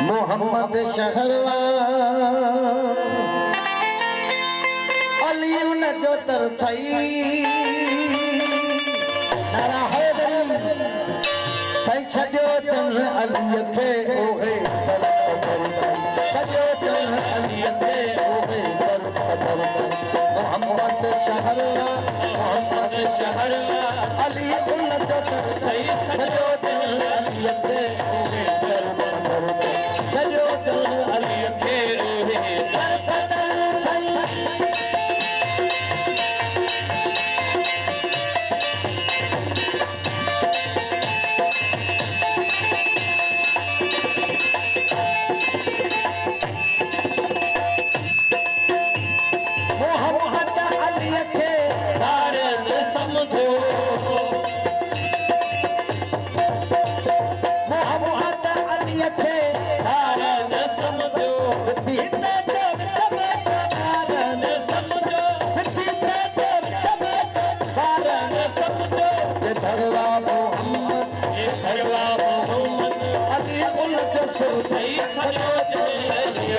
मोहम्मद शहरवा अली उन जो तर थई नारा हैदरी साईं छॾियो चल अली खे ओहे दर दर छॾियो चल अली खे ओहे दर दर मोहम्मद शहरवा अली उन जो तर थई छॾियो चल अली खे ओहे दर दर छॾियो चल अली खे ओहे दर दर थई सही छॾियो